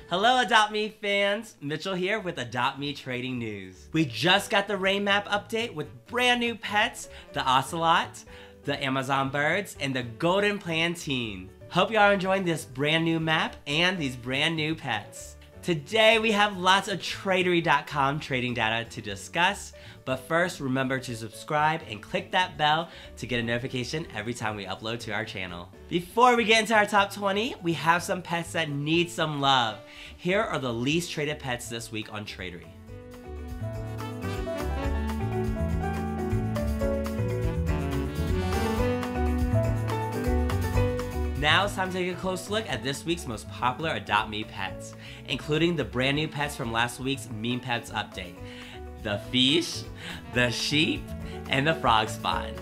Hello Adopt Me fans, Mitchell here with Adopt Me Trading News. We just got the rain map update with brand new pets, the OCELOT, the Amazon birds, and the golden plantain. Hope you are enjoying this brand new map and these brand new pets. Today we have lots of Traderie.com trading data to discuss, but first remember to subscribe and click that bell to get a notification every time we upload to our channel. Before we get into our top 20, we have some pets that need some love. Here are the least traded pets this week on Traderie. Now it's time to take a close look at this week's most popular Adopt Me pets, including the brand new pets from last week's Meme Pets update. The fish, the sheep, and the frog spawn.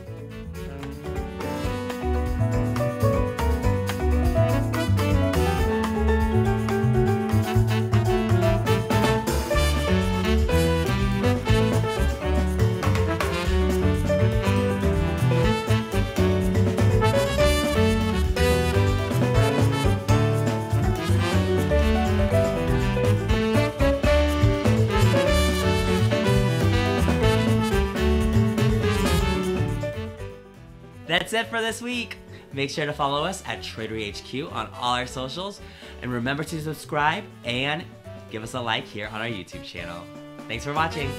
That's it for this week. Make sure to follow us at Traderie HQ on all our socials, and remember to subscribe and give us a like here on our YouTube channel. Thanks for watching.